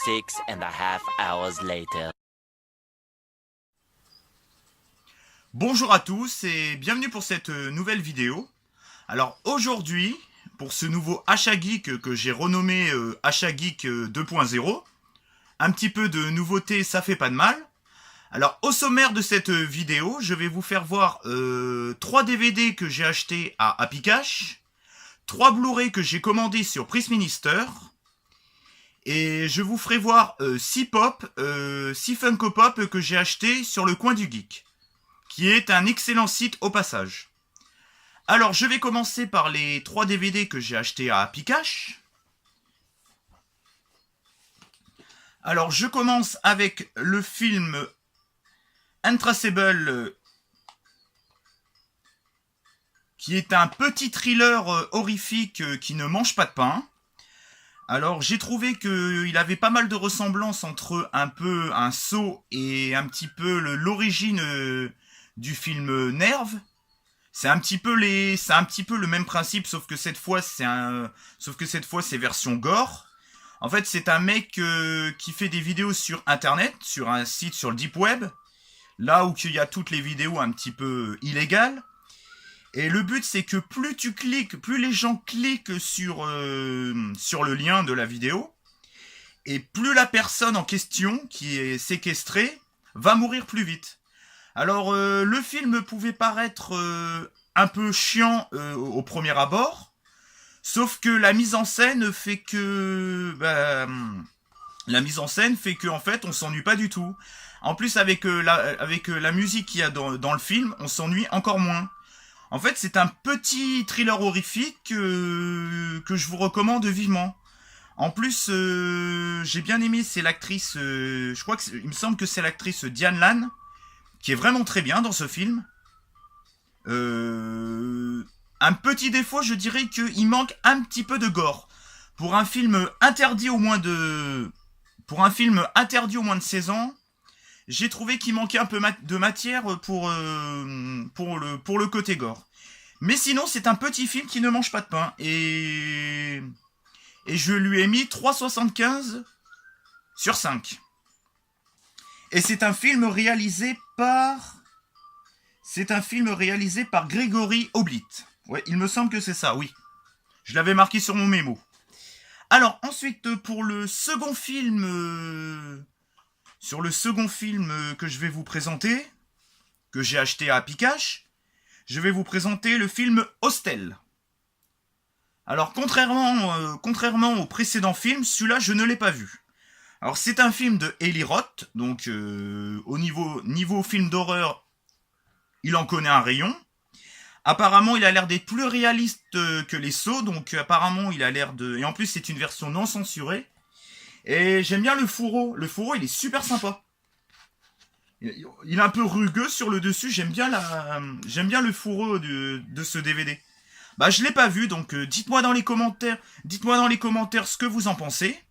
6.5 hours later. Bonjour à tous et bienvenue pour cette nouvelle vidéo. Alors aujourd'hui, pour ce nouveau Achat Geek que j'ai renommé Achat Geek 2.0, un petit peu de nouveauté, ça fait pas de mal. Alors au sommaire de cette vidéo, je vais vous faire voir 3 DVD que j'ai achetés à Happy Cash, 3 Blu-ray que j'ai commandés sur Prisminister, et je vous ferai voir 6 pop, 6 Funko Pop que j'ai achetés sur le Coin du Geek, qui est un excellent site au passage. Alors je vais commencer par les 3 DVD que j'ai achetés à Happy Cash. Alors je commence avec le film Untraceable, qui est un petit thriller horrifique qui ne mange pas de pain. Alors j'ai trouvé qu'il avait pas mal de ressemblances entre un peu un Saw et un petit peu l'origine du film Nerve. C'est un petit peu le même principe, sauf que cette fois c'est version gore. En fait c'est un mec qui fait des vidéos sur internet, sur un site sur le deep web, là où il y a toutes les vidéos un petit peu illégales. Et le but c'est que plus les gens cliquent sur le lien de la vidéo, et plus la personne en question qui est séquestrée va mourir plus vite. Alors le film pouvait paraître un peu chiant au premier abord, sauf que la mise en scène fait que en fait on s'ennuie pas du tout. En plus avec la musique qu'il y a dans le film, on s'ennuie encore moins. En fait, c'est un petit thriller horrifique que je vous recommande vivement. En plus, j'ai bien aimé, c'est l'actrice, il me semble que c'est l'actrice Diane Lan, qui est vraiment très bien dans ce film. Un petit défaut, je dirais qu'il manque un petit peu de gore. Pour un film interdit au moins de 16 ans, j'ai trouvé qu'il manquait un peu de matière pour le côté gore. Mais sinon, c'est un petit film qui ne mange pas de pain. Et je lui ai mis 3,75 sur 5. Et c'est un film réalisé par Grégory Oblit. Ouais, il me semble que c'est ça, oui. Je l'avais marqué sur mon mémo. Alors, ensuite, pour le second film... Sur le second film que je vais vous présenter, que j'ai acheté à Happy Cash, je vais vous présenter le film Hostel. Alors contrairement au précédent film, celui-là je ne l'ai pas vu. Alors c'est un film de Eli Roth, donc au niveau film d'horreur, il en connaît un rayon. Apparemment il a l'air d'être plus réaliste que les Saw, donc apparemment il a l'air de... Et en plus c'est une version non censurée. Et j'aime bien le fourreau. Le fourreau, il est super sympa. Il est un peu rugueux sur le dessus. J'aime bien le fourreau de ce DVD. Bah, je l'ai pas vu, donc dites-moi dans les commentaires ce que vous en pensez.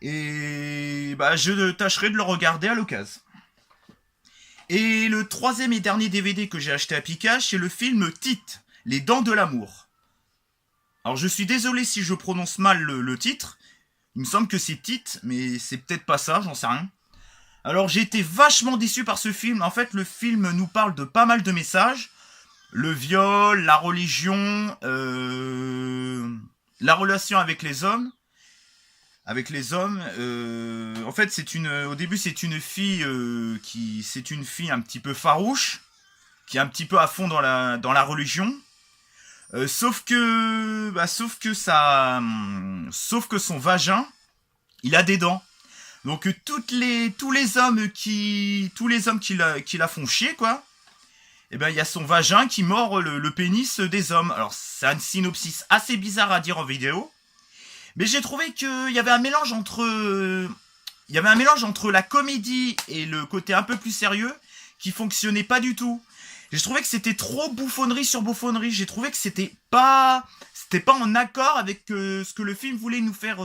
Et bah, je tâcherai de le regarder à l'occasion. Et le troisième et dernier DVD que j'ai acheté à Happy Cash, c'est le film Tite, Les Dents de l'amour. Alors, je suis désolé si je prononce mal le titre. Il me semble que c'est Tite, mais c'est peut-être pas ça, j'en sais rien. Alors j'ai été vachement déçu par ce film. En fait, le film nous parle de pas mal de messages. Le viol, la religion, la relation avec les hommes. En fait, au début, c'est une fille un petit peu farouche, qui est un petit peu à fond dans la religion. Sauf que son vagin, il a des dents. Donc tous les hommes qui la font chier, quoi. Et ben il y a son vagin qui mord le pénis des hommes. Alors c'est un synopsis assez bizarre à dire en vidéo, mais j'ai trouvé qu'il y avait un mélange entre la comédie et le côté un peu plus sérieux qui fonctionnait pas du tout. J'ai trouvé que c'était trop bouffonnerie sur bouffonnerie. J'ai trouvé que c'était pas en accord avec ce que le film voulait nous faire.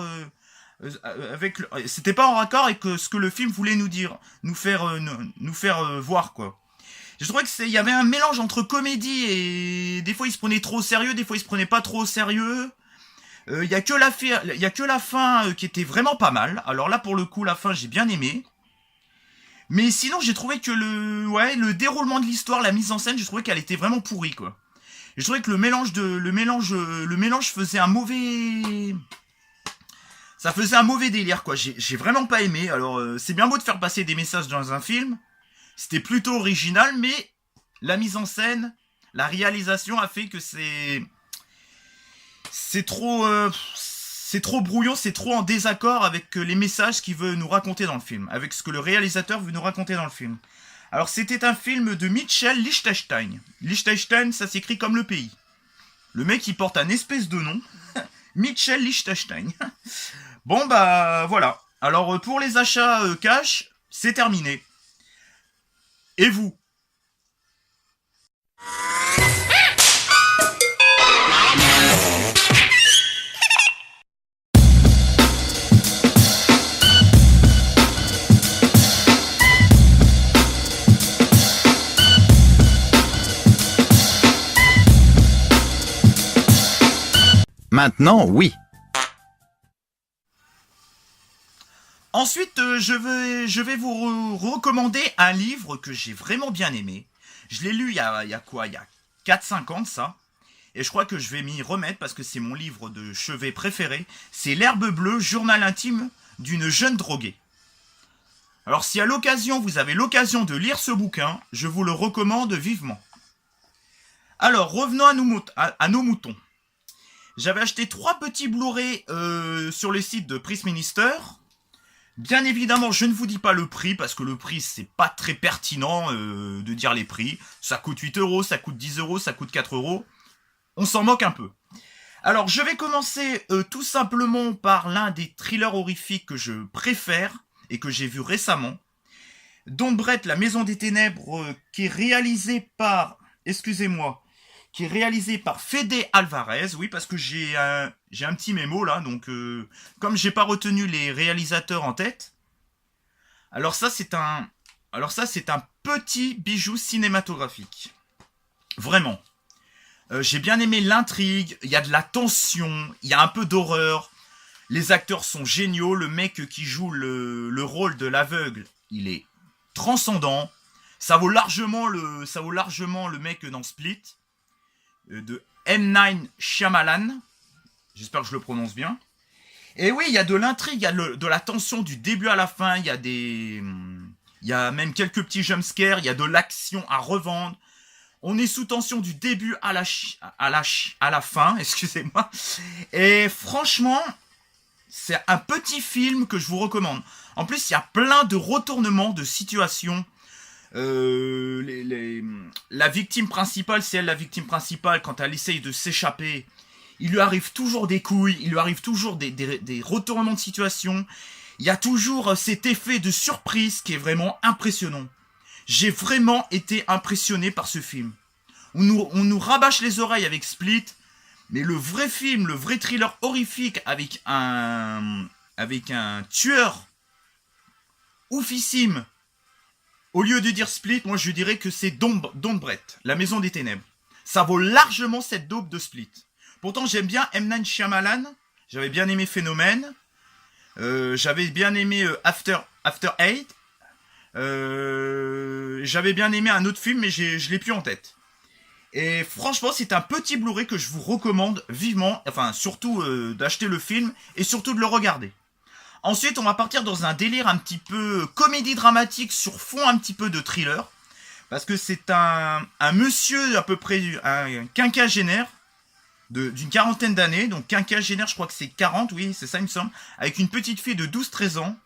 C'était pas en accord avec ce que le film voulait nous dire, nous faire voir, quoi. J'ai trouvé qu'il y avait un mélange entre comédie et des fois il se prenait trop au sérieux, des fois il se prenait pas trop au sérieux. Il y a que la fin qui était vraiment pas mal. Alors là, pour le coup, la fin, j'ai bien aimé. Mais sinon, j'ai trouvé que le déroulement de l'histoire, la mise en scène, j'ai trouvé qu'elle était vraiment pourrie, quoi. Et je trouvais que le mélange faisait un mauvais, ça faisait un mauvais délire, quoi. J'ai vraiment pas aimé. Alors, c'est bien beau de faire passer des messages dans un film. C'était plutôt original, mais la mise en scène, la réalisation a fait que c'est trop brouillon, c'est trop en désaccord avec les messages qu'il veut nous raconter dans le film, avec ce que le réalisateur veut nous raconter dans le film. Alors c'était un film de Mitchell Lichtenstein. Liechtenstein, ça s'écrit comme le pays. Le mec il porte un espèce de nom, Mitchell Lichtenstein. Bon bah voilà. Alors pour les achats cash, c'est terminé. Et vous? Maintenant, oui. Ensuite, je vais vous recommander un livre que j'ai vraiment bien aimé. Je l'ai lu il y a 4-5 ans de ça. Et je crois que je vais m'y remettre parce que c'est mon livre de chevet préféré. C'est L'Herbe Bleue, journal intime d'une jeune droguée. Alors si à l'occasion vous avez l'occasion de lire ce bouquin, je vous le recommande vivement. Alors revenons à nos moutons. J'avais acheté 3 petits Blu-ray sur le site de Prix Minister. Bien évidemment, je ne vous dis pas le prix, parce que le prix, c'est pas très pertinent de dire les prix. Ça coûte 8 euros, ça coûte 10 euros, ça coûte 4 euros. On s'en moque un peu. Alors, je vais commencer tout simplement par l'un des thrillers horrifiques que je préfère et que j'ai vu récemment. Don't Breath, La Maison des Ténèbres, qui est réalisé par... Excusez-moi. Qui est réalisé par Fede Alvarez, oui, parce que j'ai un petit mémo là, donc comme j'ai pas retenu les réalisateurs en tête, alors ça c'est un petit bijou cinématographique, vraiment. J'ai bien aimé l'intrigue, il y a de la tension, il y a un peu d'horreur, les acteurs sont géniaux, le mec qui joue le rôle de l'aveugle, il est transcendant, ça vaut largement le mec dans Split. De M. Shyamalan. J'espère que je le prononce bien. Et oui, il y a de l'intrigue, il y a de la tension du début à la fin, il y a même quelques petits jumpscares, il y a de l'action à revendre. On est sous tension du début à la fin, excusez-moi. Et franchement, c'est un petit film que je vous recommande. En plus, il y a plein de retournements de situations. La victime principale, c'est elle la victime principale. Quand elle essaye de s'échapper, il lui arrive toujours des couilles, il lui arrive toujours des retournements de situation. Il y a toujours cet effet de surprise qui est vraiment impressionnant. J'ai vraiment été impressionné par ce film. On nous rabâche les oreilles avec Split, mais le vrai film, le vrai thriller horrifique avec un tueur oufissime. Au lieu de dire Split, moi je dirais que c'est Don't Breath, La Maison des Ténèbres. Ça vaut largement cette dope de Split. Pourtant j'aime bien M. Night Shyamalan, j'avais bien aimé Phénomène, j'avais bien aimé After Eight, j'avais bien aimé un autre film mais je l'ai plus en tête. Et franchement c'est un petit Blu-ray que je vous recommande vivement, enfin surtout d'acheter le film et surtout de le regarder. Ensuite, on va partir dans un délire un petit peu comédie dramatique sur fond un petit peu de thriller. Parce que c'est un monsieur à peu près, un quinquagénaire d'une quarantaine d'années. Donc quinquagénaire, je crois que c'est 40, oui, c'est ça il me semble. Avec une petite fille de 12-13 ans.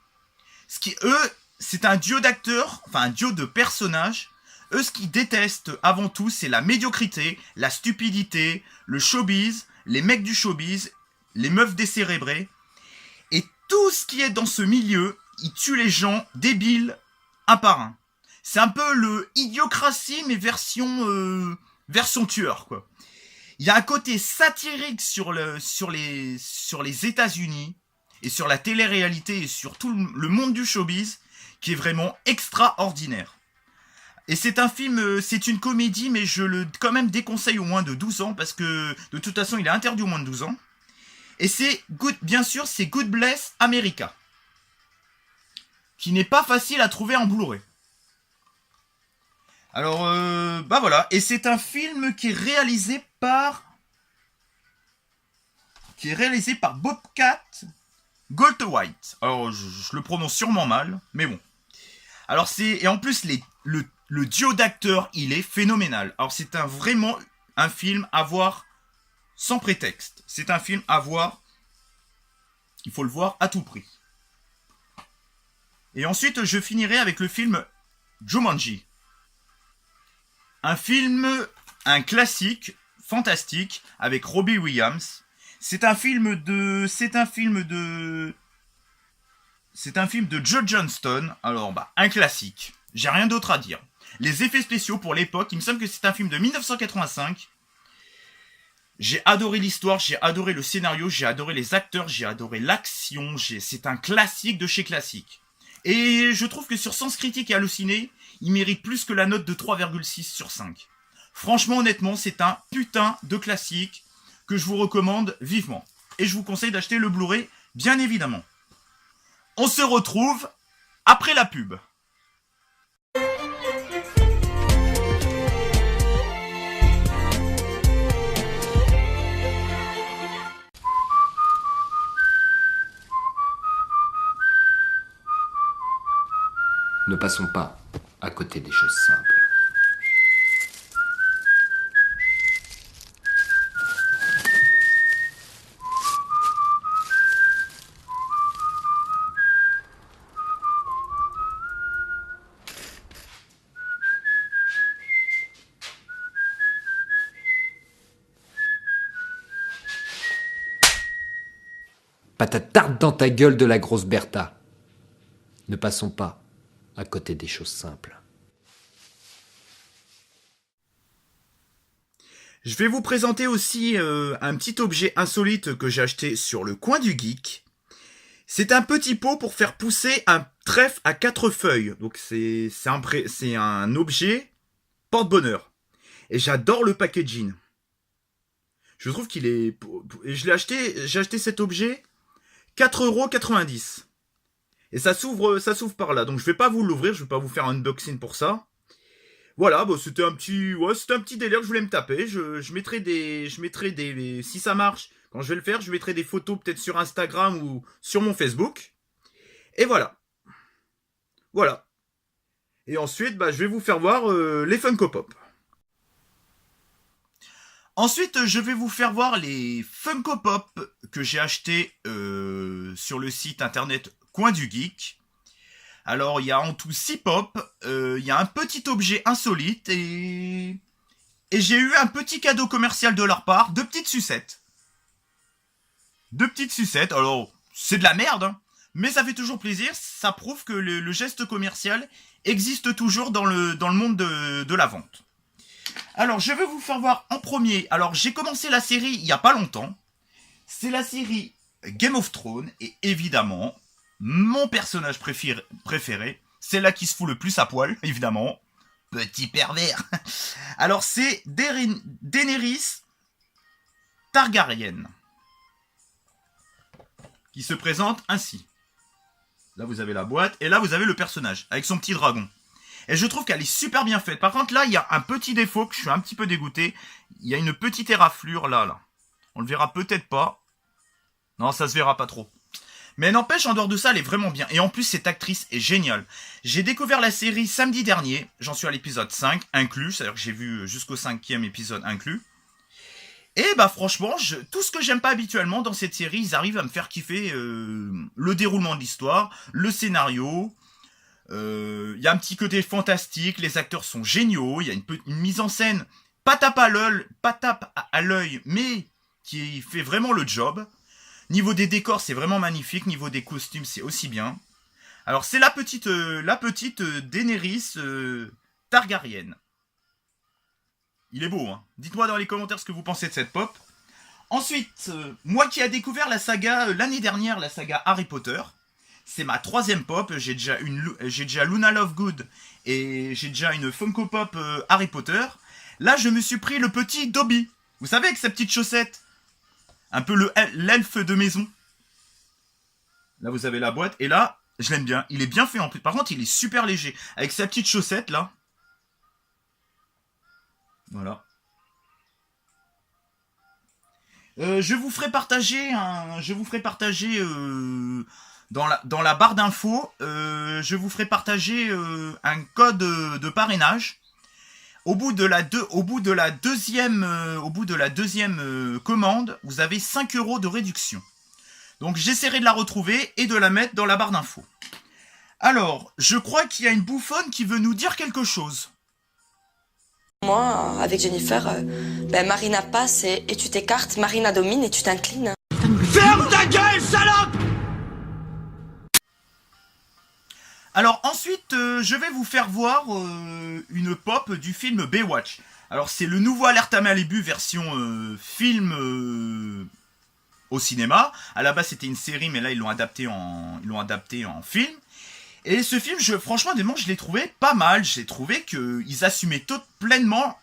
Ce qui, eux, c'est un duo d'acteurs, enfin un duo de personnages. Eux, ce qu'ils détestent avant tout, c'est la médiocrité, la stupidité, le showbiz, les mecs du showbiz, les meufs décérébrées. Tout ce qui est dans ce milieu, il tue les gens débiles un par un. C'est un peu le Idiocratie mais version tueur quoi. Il y a un côté satirique sur les États-Unis et sur la télé-réalité et sur tout le monde du showbiz qui est vraiment extraordinaire. Et c'est un film, c'est une comédie mais je le quand même déconseille au moins de 12 ans parce que de toute façon il est interdit au moins de 12 ans. Et c'est bien sûr, c'est God Bless America, qui n'est pas facile à trouver en Blu-ray. Alors, bah voilà. Et c'est un film qui est réalisé par Bobcat Goldthwait. Alors, je le prononce sûrement mal, mais bon. Alors, et en plus, le duo d'acteurs, il est phénoménal. Alors, c'est vraiment un film à voir sans prétexte. C'est un film à voir, il faut le voir à tout prix. Et ensuite, je finirai avec le film Jumanji. Un classique, fantastique, avec Robbie Williams. C'est un film de Joe Johnston. Alors, un classique. J'ai rien d'autre à dire. Les effets spéciaux pour l'époque, il me semble que c'est un film de 1985. J'ai adoré l'histoire, j'ai adoré le scénario, j'ai adoré les acteurs, j'ai adoré l'action. C'est un classique de chez classique. Et je trouve que sur Sens Critique et Allociné, il mérite plus que la note de 3,6 sur 5. Franchement, honnêtement, c'est un putain de classique que je vous recommande vivement. Et je vous conseille d'acheter le Blu-ray, bien évidemment. On se retrouve après la pub. Ne passons pas à côté des choses simples. Patate dans ta gueule de la grosse Bertha. Ne passons pas à côté des choses simples. Je vais vous présenter aussi un petit objet insolite que j'ai acheté sur le coin du geek. C'est un petit pot pour faire pousser un trèfle à 4 feuilles. Donc c'est un objet porte-bonheur. Et j'adore le packaging. Je trouve qu'il est... j'ai acheté cet objet 4,90 €. Et ça s'ouvre par là. Donc je vais pas vous l'ouvrir, je vais pas vous faire un unboxing pour ça. Voilà, bon, c'était un petit délire que je voulais me taper. Je mettrai des, si ça marche, quand je vais le faire, je mettrai des photos peut-être sur Instagram ou sur mon Facebook. Et voilà. Voilà. Et ensuite, je vais vous faire voir les Funko Pop. Ensuite, je vais vous faire voir les Funko Pop que j'ai achetés sur le site internet Coin du Geek. Alors, il y a en tout 6 pop, il y a un petit objet insolite et j'ai eu un petit cadeau commercial de leur part, 2 petites sucettes. 2 petites sucettes, alors c'est de la merde, hein, mais ça fait toujours plaisir, ça prouve que le geste commercial existe toujours dans le monde de la vente. Alors, je vais vous faire voir en premier, alors j'ai commencé la série il n'y a pas longtemps, c'est la série Game of Thrones et évidemment... mon personnage préféré, c'est là qui se fout le plus à poil, évidemment. Petit pervers. Alors, c'est Daenerys Targaryen. Qui se présente ainsi. Là, vous avez la boîte. Et là, vous avez le personnage, avec son petit dragon. Et je trouve qu'elle est super bien faite. Par contre, là, il y a un petit défaut que je suis un petit peu dégoûté. Il y a une petite éraflure, là. On le verra peut-être pas. Non, ça se verra pas trop. Mais n'empêche, en dehors de ça, elle est vraiment bien. Et en plus, cette actrice est géniale. J'ai découvert la série samedi dernier. J'en suis à l'épisode 5, inclus. C'est-à-dire que j'ai vu jusqu'au 5e épisode inclus. Et franchement, tout ce que j'aime pas habituellement dans cette série, ils arrivent à me faire kiffer le déroulement de l'histoire, le scénario. Il y a un petit côté fantastique, les acteurs sont géniaux. Il y a une mise en scène pas tape à l'œil, mais qui fait vraiment le job. Niveau des décors, c'est vraiment magnifique. Niveau des costumes, c'est aussi bien. Alors, c'est la petite Daenerys Targaryen. Il est beau, hein. Dites-moi dans les commentaires ce que vous pensez de cette pop. Ensuite, moi qui ai découvert la saga l'année dernière, la saga Harry Potter, c'est ma 3e pop. J'ai déjà Luna Lovegood et j'ai déjà une Funko Pop Harry Potter. Là, je me suis pris le petit Dobby. Vous savez, avec sa petite chaussette. Un peu l'elfe de maison. Là, vous avez la boîte. Et là, je l'aime bien. Il est bien fait en plus. Par contre, il est super léger. Avec sa petite chaussette, là. Voilà. Je vous ferai partager dans la barre d'infos, je vous ferai partager un code de parrainage. Au bout de la deuxième commande, vous avez 5 € de réduction. Donc j'essaierai de la retrouver et de la mettre dans la barre d'infos. Alors, je crois qu'il y a une bouffonne qui veut nous dire quelque chose. Moi, avec Jennifer, Marina passe et tu t'écartes, Marina domine et tu t'inclines. Ferme ta gueule, salope! Alors ensuite, je vais vous faire voir une pop du film Baywatch. Alors c'est le nouveau Alerte à Malibu version film au cinéma. À la base c'était une série, mais là ils l'ont adapté en film. Et ce film, franchement, je l'ai trouvé pas mal. J'ai trouvé qu'ils assumaient pleinement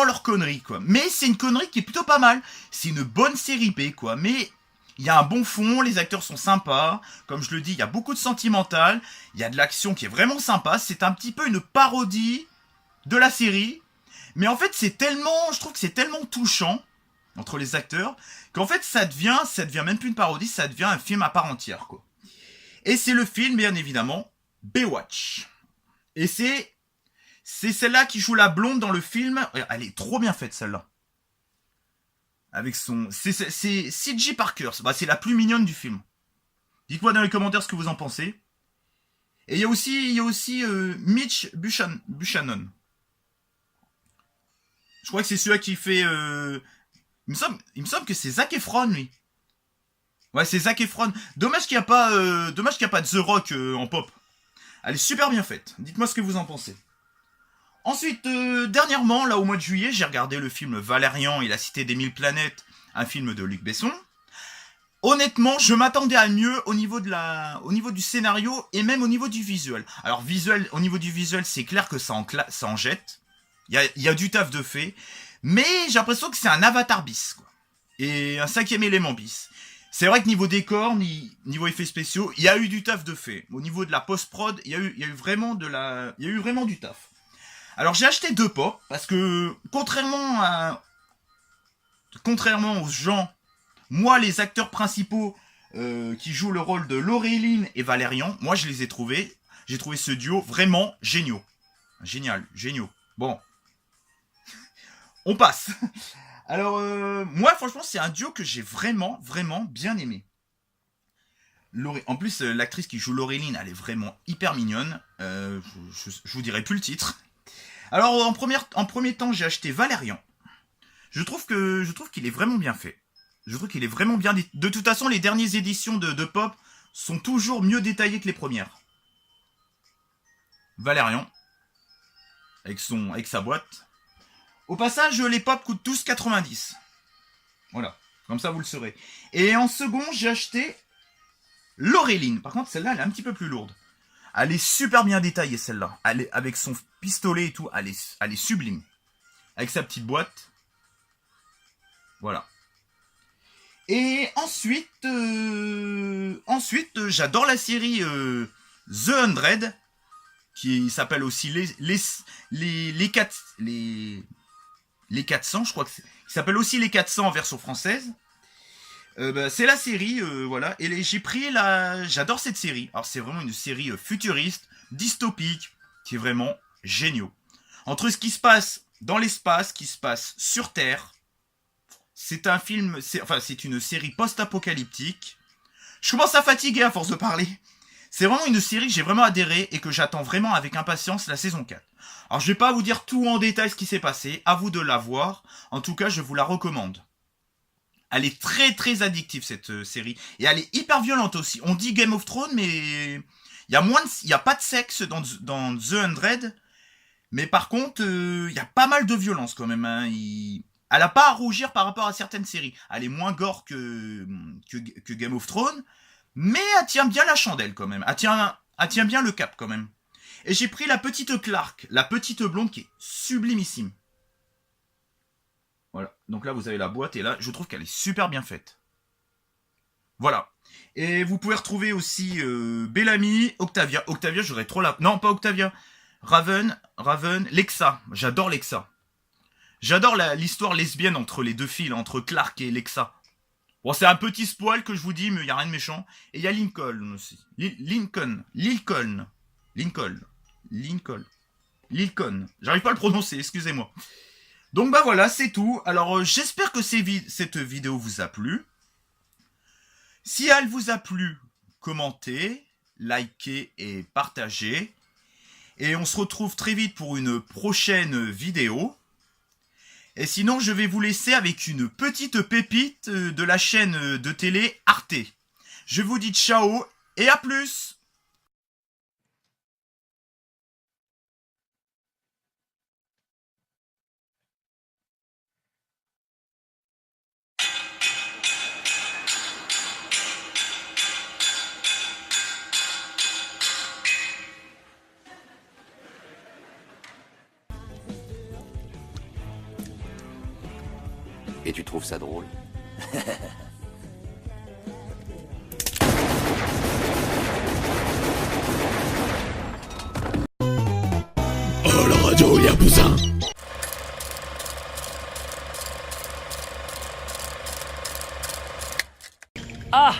leur connerie, quoi. Mais c'est une connerie qui est plutôt pas mal. C'est une bonne série B, quoi. Mais il y a un bon fond, les acteurs sont sympas. Comme je le dis, il y a beaucoup de sentimental. Il y a de l'action qui est vraiment sympa. C'est un petit peu une parodie de la série. Mais en fait, je trouve que c'est tellement touchant entre les acteurs qu'en fait, ça devient même plus une parodie, ça devient un film à part entière, quoi. Et c'est le film, bien évidemment, Baywatch. Et c'est celle-là qui joue la blonde dans le film. Elle est trop bien faite, celle-là. Avec son... C'est C.J. Parker. C'est la plus mignonne du film. Dites-moi dans les commentaires ce que vous en pensez. Et il y a aussi Mitch Buchanan. Je crois que c'est celui qui fait... Il me semble que c'est Zac Efron, lui. Ouais, c'est Zac Efron. Dommage qu'il n'y a pas de The Rock en pop. Elle est super bien faite. Dites-moi ce que vous en pensez. Ensuite, dernièrement, là au mois de juillet, j'ai regardé le film Valérian et la Cité des Mille Planètes, un film de Luc Besson. Honnêtement, je m'attendais à mieux au niveau du scénario et même au niveau du visuel. Alors au niveau du visuel, c'est clair que ça en jette. Il y a du taf de fait, mais j'ai l'impression que c'est un Avatar bis, quoi. Et un 5e élément bis. C'est vrai que niveau décor, niveau effets spéciaux, il y a eu du taf de fait. Au niveau de la post-prod, il y a eu vraiment du taf. Alors j'ai acheté 2 pots, parce que contrairement aux gens, moi les acteurs principaux qui jouent le rôle de Laureline et Valérian, moi je les ai trouvés, j'ai trouvé ce duo vraiment géniaux. Géniaux. Bon, on passe. Alors, moi, franchement, c'est un duo que j'ai vraiment, vraiment bien aimé. En plus, l'actrice qui joue Laureline, elle est vraiment hyper mignonne. Je vous dirai plus le titre. Alors, en premier temps, j'ai acheté Valérian. Je trouve qu'il est vraiment bien fait. Je trouve qu'il est vraiment bien... De toute façon, les dernières éditions de Pop sont toujours mieux détaillées que les premières. Valérian. Avec sa boîte. Au passage, les pop coûtent tous 90. Voilà, comme ça vous le saurez. Et en second, j'ai acheté Laureline. Par contre, celle-là, elle est un petit peu plus lourde. Elle est super bien détaillée, celle-là. Avec son pistolet et tout, elle est sublime. Avec sa petite boîte. Voilà. Et ensuite, j'adore la série The 100, qui s'appelle aussi les 400, je crois que il s'appelle aussi les 400 en version française. C'est la série, voilà. Et j'adore cette série. Alors c'est vraiment une série futuriste, dystopique, qui est vraiment géniaux. Entre ce qui se passe dans l'espace, ce qui se passe sur Terre, c'est une série post-apocalyptique. Je commence à fatiguer à force de parler. C'est vraiment une série que j'ai vraiment adhéré et que j'attends vraiment avec impatience la saison 4. Alors je vais pas vous dire tout en détail ce qui s'est passé, à vous de la voir. En tout cas, je vous la recommande. Elle est très très addictive cette série. Et elle est hyper violente aussi. On dit Game of Thrones, mais il y a pas de sexe dans The 100. Mais par contre, il y a pas mal de violence quand même. Hein. Elle a pas à rougir par rapport à certaines séries. Elle est moins gore que Game of Thrones. Mais elle tient bien la chandelle quand même. Elle tient bien le cap quand même. Et j'ai pris la petite Clark, la petite blonde qui est sublimissime. Voilà. Donc là, vous avez la boîte et là, je trouve qu'elle est super bien faite. Voilà. Et vous pouvez retrouver aussi Bellamy, Octavia. Octavia, j'aurais trop la... Non, pas Octavia. Raven, Lexa. J'adore Lexa. J'adore l'histoire lesbienne entre les deux filles, entre Clark et Lexa. Bon, c'est un petit spoil que je vous dis, mais il n'y a rien de méchant. Et il y a Lincoln aussi. Lincoln. J'arrive pas à le prononcer, excusez-moi. Donc bah voilà, c'est tout. Alors j'espère que cette vidéo vous a plu. Si elle vous a plu, commentez, likez et partagez. Et on se retrouve très vite pour une prochaine vidéo. Et sinon, je vais vous laisser avec une petite pépite de la chaîne de télé Arte. Je vous dis ciao et à plus! Et tu trouves ça drôle? Oh, la radio, il y a Bousin. Ah!